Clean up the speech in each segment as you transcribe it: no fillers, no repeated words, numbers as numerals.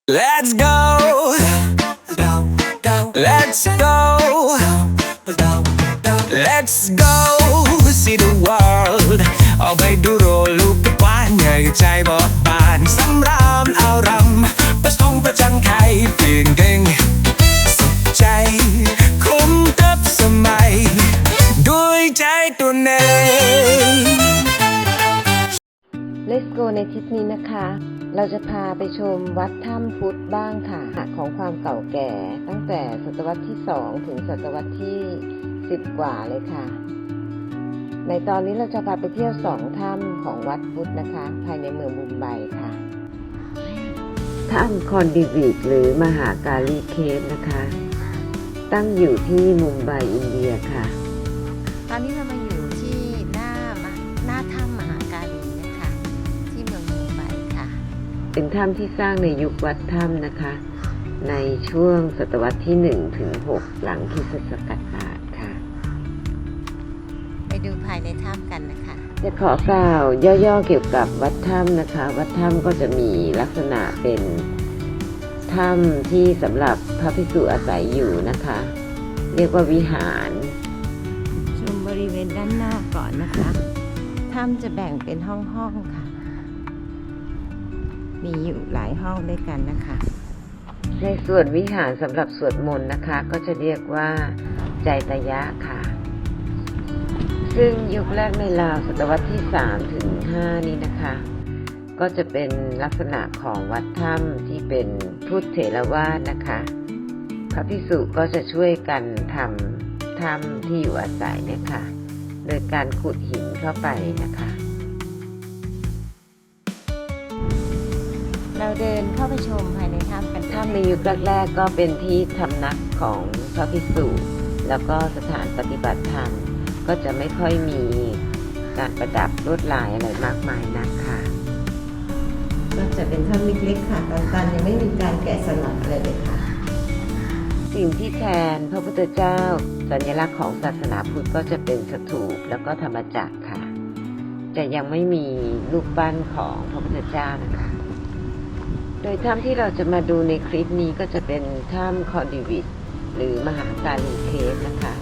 Let's go, let's go, let's go see the world ออกไปดูโรลูกกว้านใหญ่ใจบอบบานสำรามเอารำประชงประจังไข่เปลี่ยนเก่งสุขใจคุ้มกับสมัยด้วยใจตัวเอง Let's go ในทริปนี้นะคะ เราจะพาไปชมวัดถ้ำพุทธบ้างค่ะของความเก่าแก่ตั้งแต่ศตวรรษที่2ถึงศตวรรษที่10กว่าเลยค่ะ ในตอนนี้เราจะพาไปเที่ยว2ถ้ำของวัดพุทธนะคะภายในเมืองมุมไบค่ะถ้ำคอนดิวิกหรือมหากาลีเคฟนะคะตั้งอยู่ที่มุมไบอินเดียค่ะตอนนี้เรามาอยู่ที่หน้าถ้ำมหาการีนะคะที่เมืองมุมไบค่ะเป็นถ้ำที่สร้างในยุควัดถ้ำนะคะในช่วงศตวรรษที่1ถึง6หลังคริสตศักราชค่ะไปดูภายในถ้ำกันนะคะจะขอกล่าวย่อๆเกี่ยวกับวัดถ้ำนะคะวัดถ้ำก็จะมีลักษณะเป็นถ้ำที่สำหรับพระภิกษุอาศัยอยู่นะคะเรียกว่าวิหารชมบริเวณด้านนอกก่อนนะคะถ้ำจะแบ่งเป็นห้องๆค่ะมีอยู่หลายห้องด้วยกันนะคะในส่วนวิหารสำหรับสวดมนต์นะคะก็จะเรียกว่าใจตยะค่ะซึ่งยุคแรกในราวศตวรรษที่3ถึง5นี้นะคะก็จะเป็นลักษณะของวัดถ้ำที่เป็นพุทธเถรวาทนะคะพระภิกษุก็จะช่วยกันทำถ้ำที่อยู่อาศัยนะคะโดยการขุดหินเข้าไปนะคะเราเดินเข้าไปชมภายในถ้ำกันถ้ำในยุคแรกๆก็เป็นที่พำนักของพระภิกษุแล้วก็สถานปฏิบัติธรรมก็จะไม่ค่อยมีการประดับลวดลายอะไรมากมายนักค่ะก็จะเป็นถ้ำเล็กๆค่ะตอนยังไม่มีการแกะสลักอะไรเลยค่ะสิ่งที่แทนพระพุทธเจ้าสัญลักษณ์ของศาสนาพุทธก็จะเป็นสถูปแล้วก็ธรรมจักรค่ะจะยังไม่มีรูปปั้นของพระพุทธเจ้านะคะโดยถ้ำที่เราจะมาดูในคลิปนี้ก็จะเป็นถ้ำคอนดิวิตหรือมหาการีเคฟนะคะ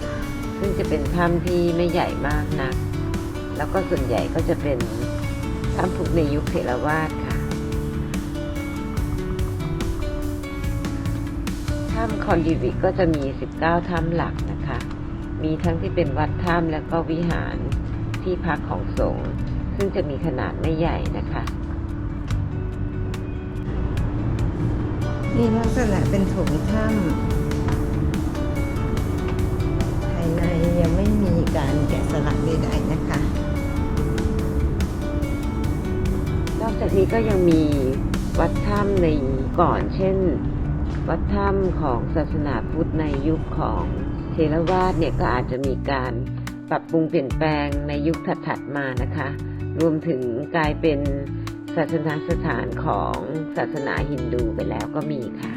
ซึ่งจะเป็นถ้ำที่ไม่ใหญ่มากนักแล้วก็ส่วนใหญ่ก็จะเป็นถ้ำพุทธในยุคเถรวาทค่ะถ้ำคอนดิวิตก็จะมี19ถ้ำหลักนะคะมีทั้งที่เป็นวัดถ้ำแล้วก็วิหารที่พักของสงฆ์ซึ่งจะมีขนาดไม่ใหญ่นะคะนี่ลักษณะเป็นโถงถ้ำภายในยังไม่มีการแกะสลักใดๆนะคะนอกจากนี้ก็ยังมีวัดถ้ำในก่อนเช่นวัดถ้ำของศาสนาพุทธในยุคของเถรวาทเนี่ยก็อาจจะมีการปรับปรุงเปลี่ยนแปลงในยุคถัดๆมานะคะรวมถึงกลายเป็นศาสนสถานของศาสนาฮินดูไปแล้วก็มีค่ะ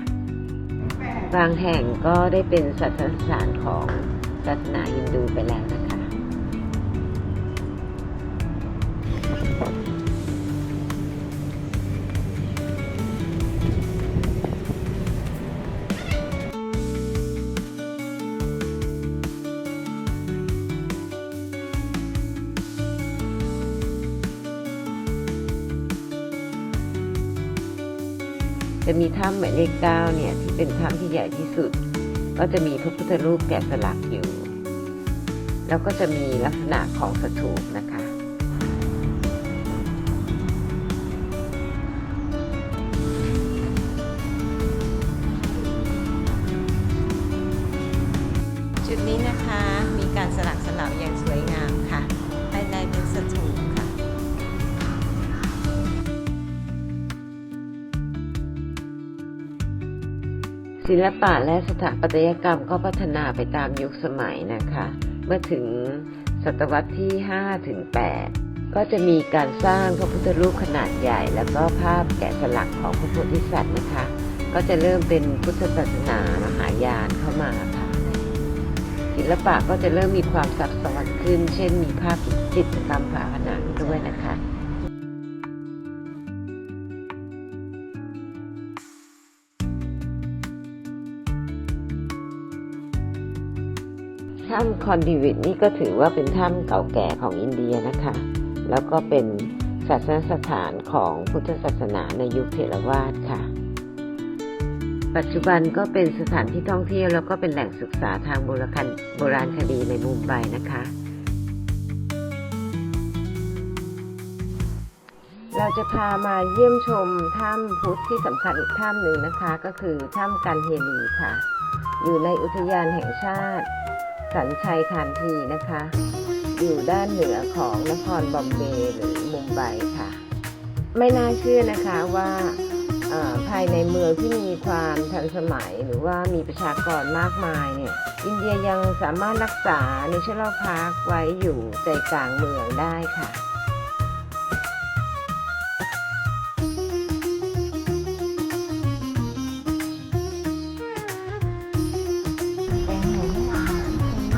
บางแห่งก็ได้เป็นศาสนสถานของศาสนาฮินดูไปแล้วนะคะจะมีถ้ำหมายเลข9เนี่ยที่เป็นถ้ำที่ใหญ่ที่สุดก็จะมีพระพุทธรูปแกะสลักอยู่แล้วก็จะมีลักษณะของสถูปนะคะจุดนี้นะคะมีการสลักอย่างสวยงามค่ะภายในเป็นสถูปค่ะศิลปะและสถาปัตยกรรมก็พัฒนาไปตามยุคสมัยนะคะเมื่อถึงศตวรรษที่5ถึง8ก็จะมีการสร้างพระพุทธรูปขนาดใหญ่แล้วก็ภาพแกะสลักของพระโพธิสัตว์นะคะก็จะเริ่มเป็นพุทธศาสนามหายานเข้ามาค่ะศิลปะก็จะเริ่มมีความซับซ้อนขึ้นเช่นมีภาพจิตรกรรมฝาผนังด้วยนะคะ ถ้ำคอนดิวิตนี่ก็ถือว่าเป็นถ้ำเก่าแก่ของอินเดียนะคะแล้วก็เป็นศาสนสถานของพุทธศาสนาในยุคเถรวาทค่ะปัจจุบันก็เป็นสถานที่ท่องเที่ยวแล้วก็เป็นแหล่งศึกษาทางโบราณคดีในมุมไบนะคะเราจะพามาเยี่ยมชมถ้ำพุทธที่สำคัญอีกถ้ำหนึ่งนะคะก็คือถ้ำกันเฮลีค่ะอยู่ในอุทยานแห่งชาติสันชัยคานทีนะคะอยู่ด้านเหนือของนครบอมเบย์หรือมุมไบค่ะไม่น่าเชื่อนะคะว่าภายในเมืองที่มีความทันสมัยหรือว่ามีประชากรมากมายเนี่ยอินเดียยังสามารถรักษา National Park ไว้อยู่ใจกลางเมืองได้ค่ะ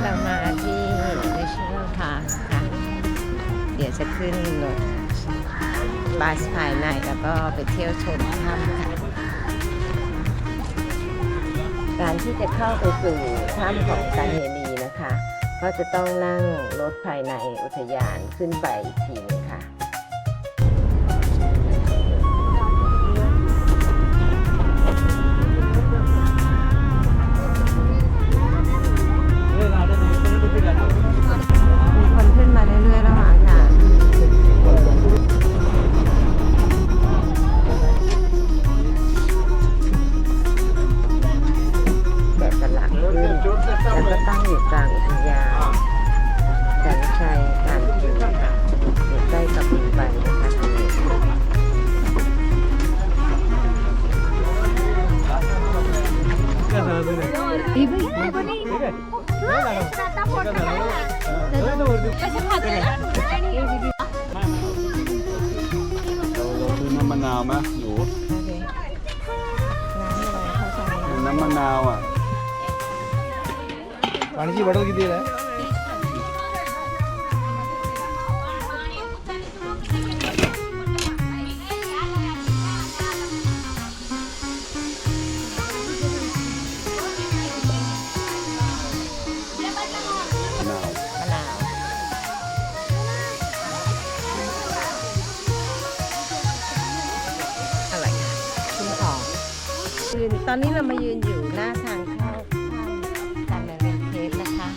เรามาที่ National Park ค่ะเดี๋ยวจะขึ้นรถบัสภายในแล้วก็ไปเที่ยวชมถ้ำค่ะการที่จะเข้าไปสู่ถ้ำของกันเฮลีนะคะก็จะต้องนั่งรถภายในอุทยานขึ้นไปอีกทีนึงค่ะมีคนขึ้นมาเรื่อยๆระหว่างทางแดดกำลังขึ้นแล้วก็ตั้งอยู่กลางอุทยานสันชัยการทีค่ะอยู่ใกล้กับมุมไบนะคะตรงนี้เราซื้อน้ำมะนาวไหมอยู่น้ำมะนาวอ่ะ पाण्याची बॉटल किती आहे มะนาว มะนาวอะไรนะชุ่มคอตอนนี้เรามายืนอยู่หน้าทางเข้าถ้ำการเมรินเทปนะคะ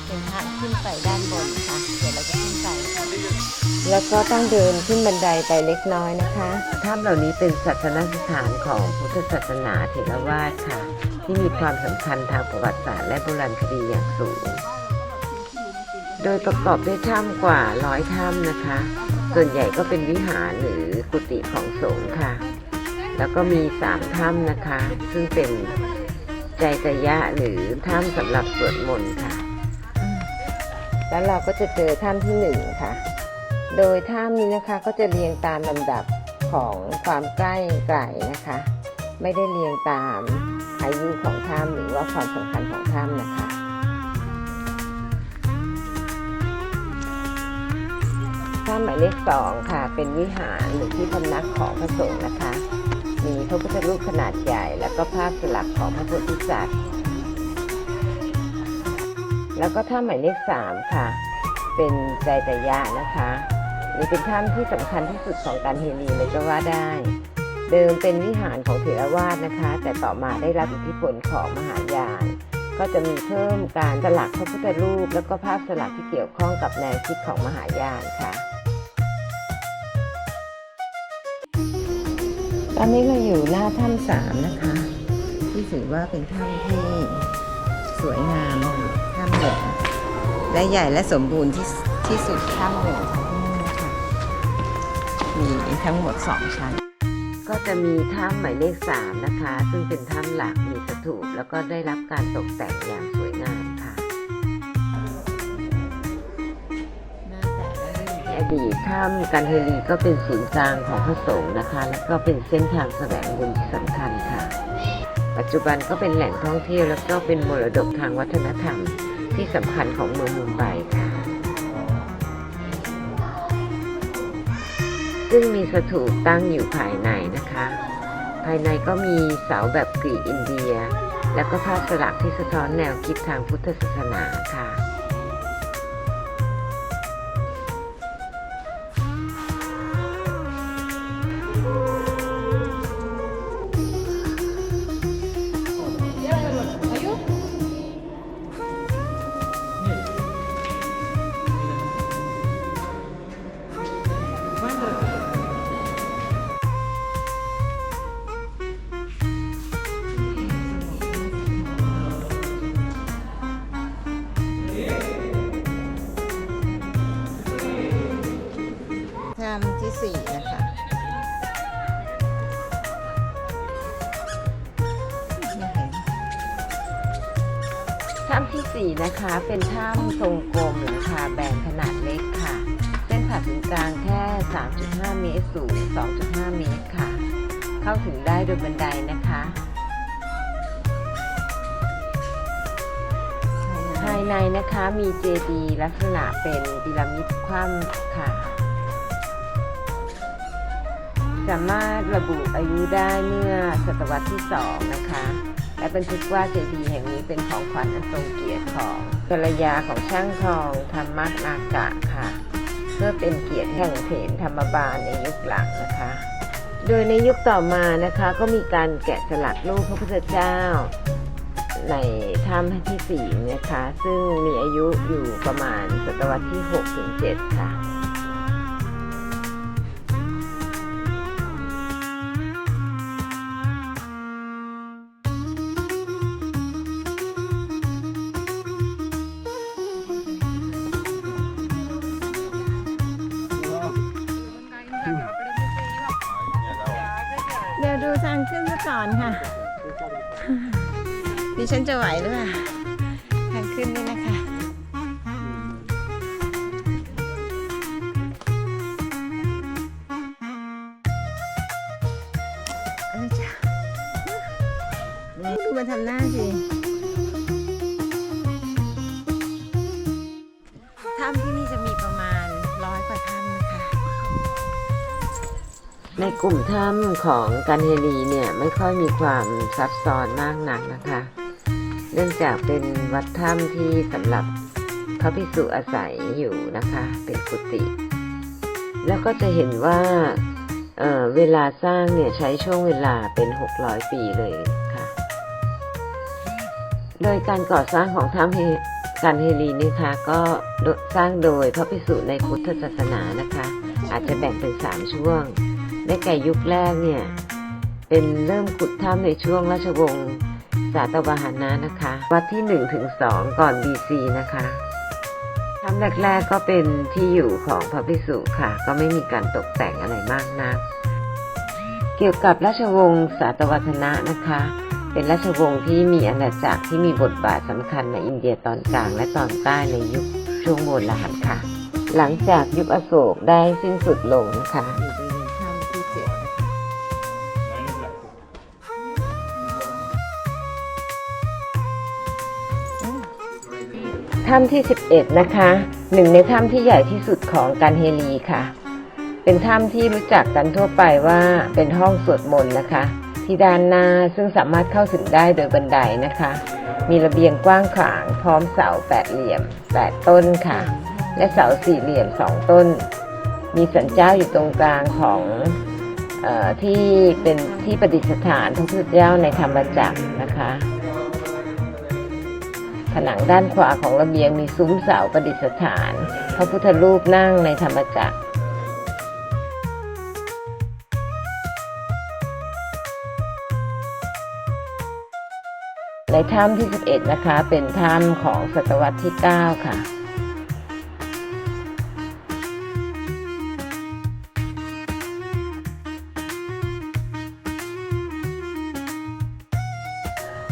เป็นทางขึ้นไปด้านบนค่ะเดี๋ยวเราจะขึ้นไปแล้วก็ต้องเดินขึ้นบันไดไปเล็กน้อยนะคะถ้ำเหล่านี้เป็นศาสนสถานของพุทธศาสนาเถรวาทค่ะที่มีความสำคัญทางประวัติศาสตร์และโบราณคดีอย่างสูงโดยประกอบด้วยถ้ำกว่า100ถ้ำนะคะส่วนใหญ่ก็เป็นวิหารหรือกุฏิของสงฆ์ค่ะแล้วก็มี3ถ้ำนะคะซึ่งเป็นใจตยะหรือถ้ำสำหรับสวดมนต์ค่ะแล้วเราก็จะเจอถ้ำที่1ค่ะโดยถ้ำนี้นะคะก็จะเรียงตามลำดับของความใกล้ไกลนะคะไม่ได้เรียงตามอายุของถ้ำหรือว่าความสำคัญของถ้ำนะคะถ้ำหมายเลข2ค่ะเป็นวิหารหรือที่พำนักของพระสงฆ์นะคะมีพระพุทธรูปขนาดใหญ่แล้วก็ภาพสลักของพระโพธิสัตว์แล้วก็ถ้ำหมายเลข3ค่ะเป็นใจตยะนะคะนี่เป็นถ้ำที่สำคัญที่สุดของการเฮลีเลยก็ว่าได้เดิมเป็นวิหารของเถรวาทนะคะแต่ต่อมาได้รับอิทธิพลของมหายานก็จะมีเพิ่มการสลักพระพุทธรูปแล้วก็ภาพสลักที่เกี่ยวข้องกับแนวคิดของมหายานค่ะตอนนี้เราอยู่หน้าถ้ำ3นะคะที่ถือว่าเป็นถ้ำที่สวยงามถ้ำหนึ่งและใหญ่และสมบูรณ์ที่สุดถ้ำหนึ่งของที่นี่ค่ะมีทั้งหมด2ชั้นก็จะมีถ้ำหมายเลข3นะคะซึ่งเป็นถ้ำหลักมีสถูปแล้วก็ได้รับการตกแต่งอย่างสวยงามค่ะอดีตถ้ำกันเฮลีก็เป็นศูนย์กลางของพระสงฆ์นะคะแล้วก็เป็นเส้นทางแสวงบุญที่สำคัญค่ะปัจจุบันก็เป็นแหล่งท่องเที่ยวแล้วก็เป็นมรดกทางวัฒนธรรมที่สำคัญของเมืองมุมไบค่ะซึ่งมีสถูปตั้งอยู่ภายในนะคะภายในก็มีเสาแบบกรีกอินเดีย แล้วก็ภาพสลักที่สะท้อนแนวคิดทางพุทธศาสนาค่ะถ้ำที่ 4 นะคะไม่เห็น ถ้ำที่ 4 นะคะเป็นถ้ำทรงกลมหลังคาแบนขนาดเล็กค่ะเส้นผ่าศูนย์กลางแค่ 3.5 เมตรสูง 2.5 เมตรค่ะเข้าถึงได้โดยบันไดนะคะภายในนะคะมีเจดีย์ลักษณะเป็นพีระมิดคว่ำค่ะสามารถระบุอายุได้เมื่อศตวรรษที่ 2 นะคะและบันทึกว่าเจดีย์แห่งนี้เป็นของขวัญอันทรงเกียรติของภรรยาของช่างทองธรรมนากะค่ะเพื่อเป็นเกียรติแห่งเถรธรรมบาลในยุคหลังนะคะโดยในยุคต่อมานะคะก็มีการแกะสลักรูปพระพุทธเจ้าในถ้ำที่ 4 นะคะซึ่งมีอายุอยู่ประมาณศตวรรษที่ 6-7 ค่ะเดี๋ยวดูทางขึ้นซะก่อนค่ะ ดิฉันจะไหวหรือเปล่าทางขึ้นนี่นะคะอะไรจ้ะดูมันทำหน้าสิถ้ำที่นี่จะมีประมาณ100 กว่าถ้ำนะคะ ในกลุ่มถ้ำของกันเฮลีเนี่ยไม่ค่อยมีความซับซ้อนมากนักนะคะเนื่องจากเป็นวัดถ้ำที่สำหรับพระภิกษุอาศัยอยู่นะคะเป็นกุฏิแล้วก็จะเห็นว่าเวลาสร้างเนี่ยใช้ช่วงเวลาเป็น600 ปีเลยค่ะโดยการก่อสร้างของถ้ำกันเฮลีนะคะก็สร้างโดยพระภิกษุในพุทธศาสนานะคะอาจจะแบ่งเป็น3 ช่วงได้แก่ยุคแรกเนี่ยเป็นเริ่มขุดถ้ำในช่วงราชวงศ์สาตวาหนะนะคะวัดที่ 1-2 ก่อน BC นะคะถ้ำแรกๆก็เป็นที่อยู่ของพระภิกษุค่ะก็ไม่มีการตกแต่งอะไรมากนักเกี่ยวกับราชวงศ์สาตวาหนะนะคะเป็นราชวงศ์ที่มีอาณาจักรที่มีบทบาทสำคัญในอินเดียตอนกลางและตอนใต้ในยุคช่วงโบราณค่ะหลังจากยุคอโศกได้สิ้นสุดลงนะคะถ้ำที่ 11 นะคะหนึ่งในถ้ำที่ใหญ่ที่สุดของกันเฮลีค่ะเป็นถ้ำที่รู้จักกันทั่วไปว่าเป็นห้องสวดมนต์นะคะที่ด้านหน้าซึ่งสามารถเข้าถึงได้โดยบันไดนะคะมีระเบียงกว้างขวางพร้อมเสา8 เหลี่ยม8 ต้นค่ะและเสา4 เหลี่ยม2 ต้นมีศาลเจ้าอยู่ตรงกลางของที่เป็นที่ประดิษฐานพระพุทธเจ้าในธรรมจักรนะคะผนังด้านขวาของระเบียงมีซุ้มเสาประดิษฐานพระพุทธรูปนั่งในธรรมจักรในถ้ำที่ 11 นะคะเป็นถ้ำของศตวรรษที่ 9 ค่ะ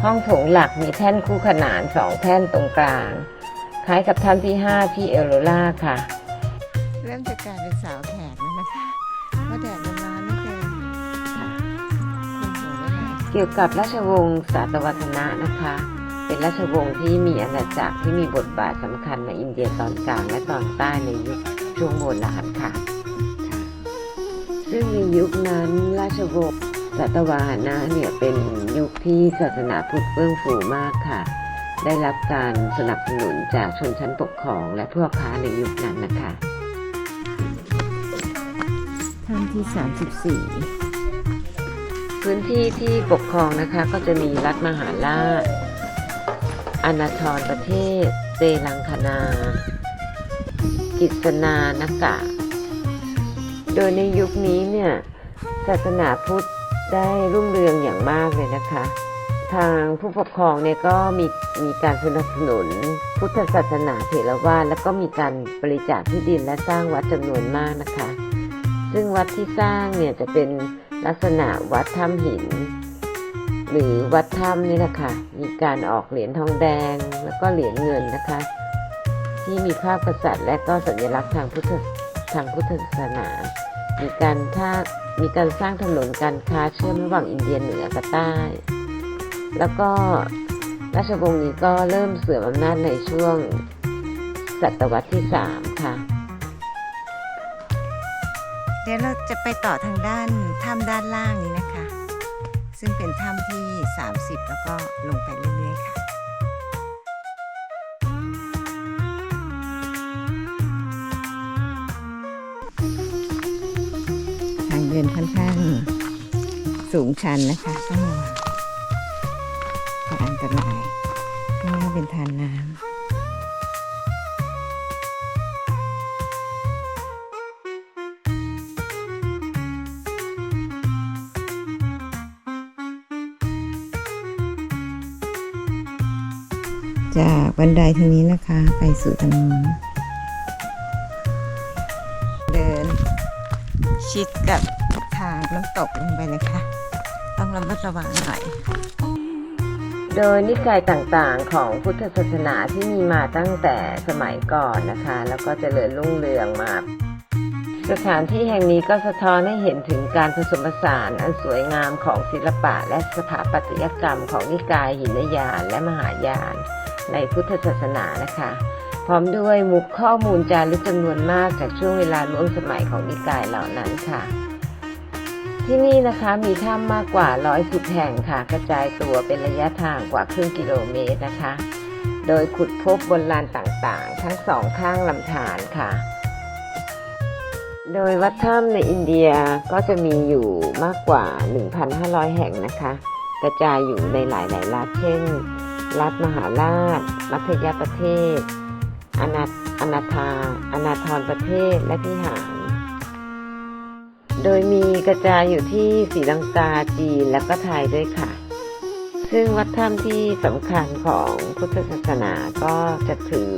ห้องโถงหลักมีแท่นคู่ขนาน2 แท่นตรงกลางคล้ายกับถ้ำที่ 5 ที่เอลโลล่าค่ะเริ่มจะกลายเป็นสาวแขกแล้วนะคะเพราะแดดมันร้อนไม่เกินเกี่ยวกับราชวงศ์สาตวาหนะนะคะเป็นราชวงศ์ที่มีอาณาจักรที่มีบทบาทสำคัญในอินเดียตอนกลางและตอนใต้ในยุคช่วงโบราณค่ะซึ่งในยุคนั้นราชวงศ์สาตวาหนะเนี่ยเป็นยุค ที่ศาสนาพุทธเฟื่องฟูมากค่ะ ได้รับการสนับสนุนจากชนชั้นปกครองและพ่อค้าในยุคนั้นนะคะ ถ้ำที่ 34 พื้นที่ที่ปกครองนะคะก็จะมีรัฐมหาราชอาณาธรประเทศเตลังคนากิษณานกะ โดยในยุคนี้เนี่ยศาสนาพุทธได้รุ่งเรืองอย่างมากเลยนะคะ ทางผู้ปกครองเนี่ยก็มีการสนับสนุนพุทธศาสนาเถรวาทแล้วก็มีการบริจาคที่ดินและสร้างวัดจำนวนมากนะคะ ซึ่งวัดที่สร้างเนี่ยจะเป็นลักษณะวัดถ้ำหิน หรือวัดถ้ำนี่แหละค่ะมีการออกเหรียญทองแดงแล้วก็เหรียญเงินนะคะ ที่มีภาพกษัตริย์และก็สัญลักษณ์ทางพุทธศาสนา มีการสร้างถนนการค้าเชื่อมระหว่างอินเดียเหนือกับใต้ แล้วก็ราชวงศ์นี้ก็เริ่มเสื่อมอำนาจในช่วงศตวรรษที่ 3 ค่ะ เดี๋ยวเราจะไปต่อทางด้านถ้ำด้านล่างนี้นะคะ ซึ่งเป็นถ้ำที่ 30 แล้วก็ลงไปเรื่อยๆค่ะ ทางเดินค่อนข้างสูงชันนะคะต้องระวังเพราะอันตรายข้างหน้าเป็นทานน้ำ จากบันไดทางนี้นะคะไปสู่ทางนู้นเดินชิดกับทางน้ำตกลงไปเลยค่ะ ต้องระมัดระวังหน่อย โดยนิกายต่างๆของพุทธศาสนาที่มีมาตั้งแต่สมัยก่อนนะคะ แล้วก็เจริญรุ่งเรืองมา สถานที่แห่งนี้ก็สะท้อนให้เห็นถึงการผสมผสานอันสวยงามของศิลปะและสถาปัตยกรรมของนิกายหินยานและมหายานในพุทธศาสนานะคะ พร้อมด้วยมุกข้อมูลจารึกจำนวนมากจากช่วงเวลาล่วงสมัยของนิกายเหล่านั้นค่ะ ที่นี่นะคะมีถ้ำมากกว่า110แห่งค่ะกระจายตัวเป็นระยะทางกว่าครึ่งกิโลเมตรนะคะ โดยขุดพบบนลานต่างๆทั้งสองข้างลำธารค่ะ โดยวัดถ้ำในอินเดียก็จะมีอยู่มากกว่า 1,500 แห่งนะคะ กระจายอยู่ในหลายๆรัฐเช่น รัฐมหาราชมัธยประเทศอนาธรประเทศและพิหาร โดยมีกระจายอยู่ที่ศรีลังกาจีนและก็ไทยด้วยค่ะ ซึ่งวัดถ้ำที่สำคัญของพุทธศาสนาก็จะถือ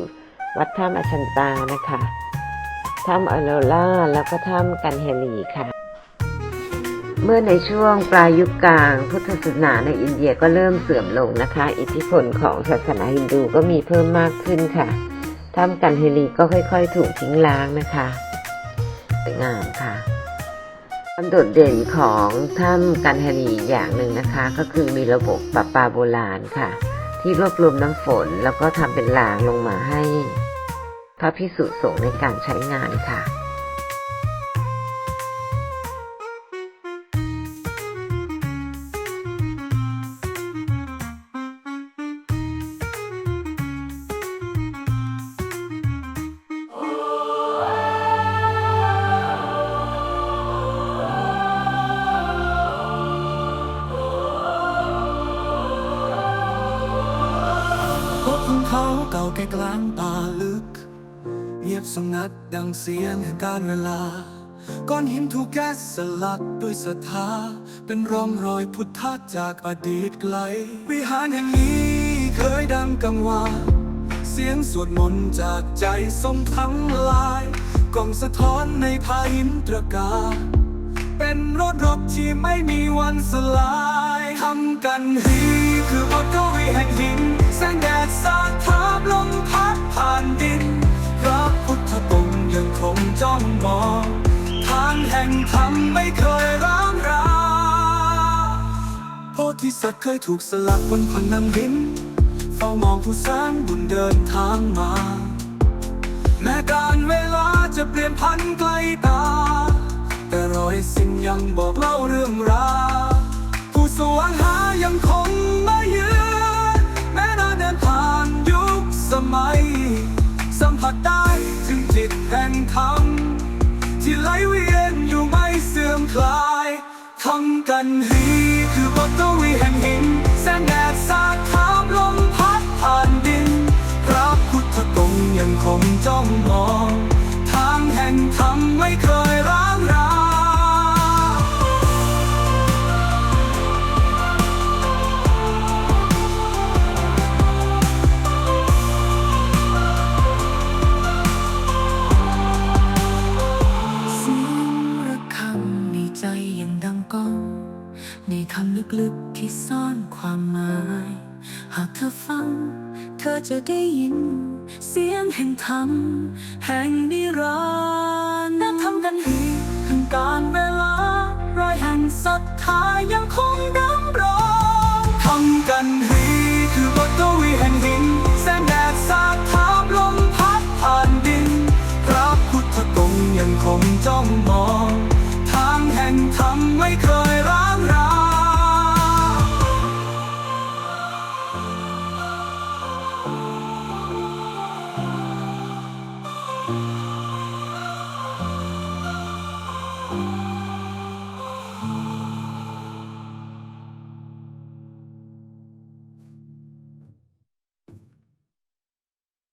วัดถ้ำอชันตานะคะถ้ำอโลล่าแล้วก็ถ้ำกันเฮลีค่ะ เมื่อในช่วงปลายยุคกลางพุทธศาสนาในอินเดียก็เริ่มเสื่อมลงนะคะ อิทธิพลของศาสนาฮินดูก็มีเพิ่มมากขึ้นค่ะถ้ำกันเฮลีก็ค่อยๆถูกทิ้งร้างนะคะสวยงามค่ะความโดดเด่นของถ้ำกันเฮลีอย่างหนึ่งนะคะก็คือมีระบบประปาโบราณค่ะที่รวบรวมน้ำฝนแล้วก็ทำเป็นรางลงมาให้พระภิกษุสงฆ์ในการใช้งานค่ะพบภูเขาเก่าแก่กลางป่าลึกเงียบสงัดดังเสียงแห่งการเวลาก้อนหินถูกแกะสลักด้วยศรัทธาเป็นร่องรอยพุทธะจากอดีตไกลวิหารแห่งนี้เคยดังกังวานเสียงสวดมนต์จากใจทรงทั้งลายกล่องสะท้อนในพาหินตระการเป็นรถรบที่ไม่มีวันสลายทำกันฮีคือบทกวีแห่งหินแสงแดดสาดทาบลมพัดผ่านดินพระพุทธองค์ยังคงจ้องมองทางแห่งธรรมไม่เคยร้างราโพธิสัตว์เคยถูกสลักบนผนังหินเฝ้ามองผู้สร้างบุญเดินทางมาแม้การเวลาจะเปลี่ยนพันไกลตาแต่รอยสิ่งยังบอกเล่าเรื่องราวผู้สวงหายังคง คลายทำกันฮีคือบทกวีแห่งหินแสงแดดสาดทามลมพัดผ่านดินพระพุทธกงยังคงจ้องมองทางแห่งธรรมไม่เคยร้างรา เสียงระฆังในใจยังดังก้องในคำลึกๆที่ซ่อนความหมาย หากเธอฟังเธอจะได้ยิน เสียงแห่งธรรมแห่งนิรันดร์นั่นทำกันอีกถึงการเวลารอยแห่งศรัทธายังคงดำรงทำกันฮีคือบทกวีแห่งหินแสงแดดสาดทามลมพัดผ่านดินพระพุทธกงยังคงจ้องมองทางแห่งธรรมไม่เคย